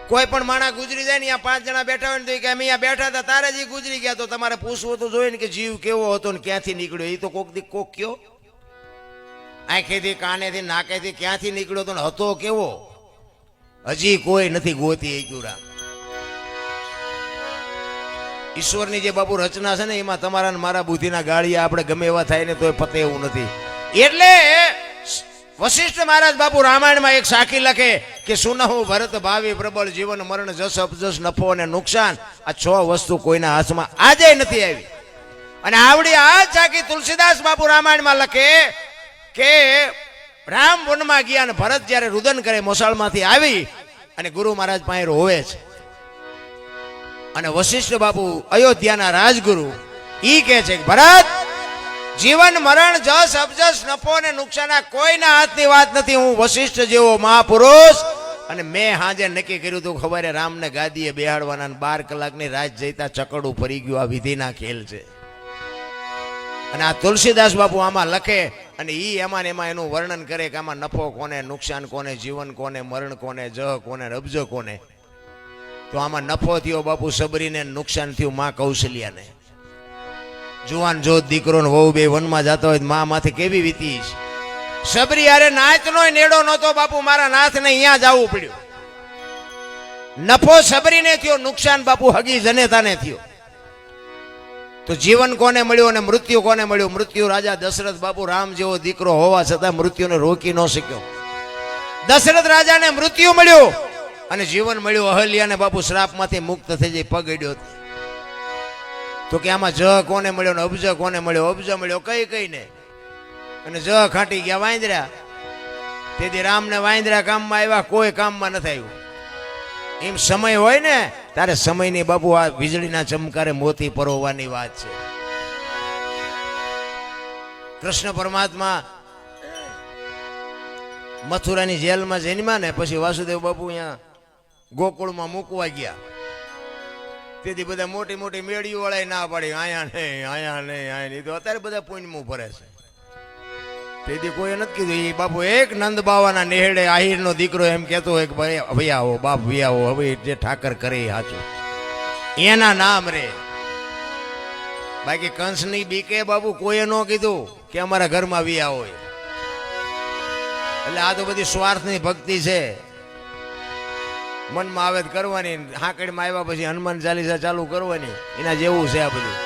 કોઈ પણ માણા ગુજરી જાય ને અહીંયા 5 જણા બેઠા હોય ને તો કે અમે અહીંયા બેઠા હતા તારે જ ગુજરી ગયા, તો તમારે પૂછવું તો જોઈએ ને કે જીવ કેવો હતો ને ક્યાંથી નીકળ્યો. એ તો કોક દી કોક કયો, આંખેથી કાનેથી નાકેથી ક્યાંથી નીકળ્યો તો હતો કેવો, હજી કોઈ નથી ગોતી એકુરા. ઈશ્વરની જે બાપુ રચના છે ને એમાં તમારા ને મારા બુદ્ધિના ગાળિયા આપણે ગમે એવા થાય ને તો પતે એવું નથી. એટલે વશિષ્ઠ મહારાજ બાપુ રામાયણમાં એક સાખી લખે કે સુનહુ ભરત ભાવિ પ્રબળ જીવન મરણ જસ અપજસ નફો અને નુકસાન, આ 6 વસ્તુ કોઈના હાથમાં આજે નથી આવી. અને આવડી આ સાખી તુલસીદાસ બાપુ રામાયણમાં લખે કે રામ વનમાં ગયા અને ભરત જ્યારે રુદન કરે મોસાળમાંથી આવી અને ગુરુ મહારાજ પાસે રોવે છે. અને વશિષ્ઠ બાપુ અયોધ્યાના રાજગુરુ ઈ કહે છે કે ભરત, જીવન મરણ જસ અપજસ નફો ને નુકસાન કોઈના હાથની વાત નથી. હું વશિષ્ઠ જેવો મહાપુરુષ અને મેં હાજે નક્કી કર્યું હતું ખબર રામને ગાદીએ બેહાડવાના 12 કલાકની રાત જઈતા ચકડું ફરી ગયું. આ વિધિના ખેલ છે. અને આ તુલસીદાસ બાપુ આમાં લખે અને ઈ એમાં એનું વર્ણન કરે કે આમાં નફો કોને, નુકસાન કોને, જીવન કોને, મરણ કોને, જહ કોને, અબજ કોને. તો આમાં નફો થયો બાપુ સબરીને, નુકસાન થયું માં કૌશલ્યાને. જુવાન જોત દીકરો ને વહુ બે વનમાં જતા હોય માં માથે કેવી વીતી છે. સબરી યારે નાચનો નેડો નહોતો બાપુ, મારા નાથને અહીંયા જવું પડ્યું. નફો સબરીને થયો, નુકસાન બાપુ હગી જનેતાને થયો. તો જીવન કોને મળ્યું અને મૃત્યુ કોને મળ્યું? મૃત્યુ રાજા દશરથ બાપુ રામ જેવો દીકરો હોવા છતાં મૃત્યુને રોકી ન શક્યો. દશરથ રાજાને મૃત્યુ મળ્યું અને જીવન મળ્યું અહલ્યાને બાપુ શ્રાપમાંથી મુક્ત થઈ જાય પગ અડ્યો. તો કે આમાં જ કોને મળ્યો ને અબજ કોને મળ્યો? અબજ મળ્યો કઈ કઈ ને, અને જ ખાટી ગયા વાંદરા. તેથી રામને વાંદરા કામમાં આવ્યા, કોઈ કામમાં નથી આવ્યું. એમ સમય હોય ને ત્યારે સમયની બાપુ આ વીજળીના ચમકારે મોતી પરોવાની વાત છે. કૃષ્ણ પરમાત્મા મથુરાની જેલમાં જન્મ્યા ને પછી વાસુદેવ બાપુ અહીંયા ગોકુળમાં મૂકવા ગયા. તેથી બધા મોટી મોટી મેળીઓ વાળા ના પાડી, આયા નહીં, આયા નહીં, આયા નહીં. તો અત્યારે બધા પુણ્યમાં ભરે છે. તેથી કોઈ નથી કીધું. એ બાપુ એક નંદ બાવાના નેહડે આહિરનો દીકરો એમ કહેતો હોય કે ભાઈ આવો બાપ વિયાવો, હવે જે ઠાકર કરે એ સાચું, એના નામ રે. બાકી કંસની બીકે બાપુ કોઈએ ન કીધું કે અમારા ઘરમાં વિયા હોય. એટલે આ તો બધી સ્વાર્થની ભક્તિ છે. મનમાં આવે કરવાની, હાકડીમાં આવ્યા પછી હનુમાન ચાલીસા ચાલુ કરવાની, એના જેવું છે આ બધું.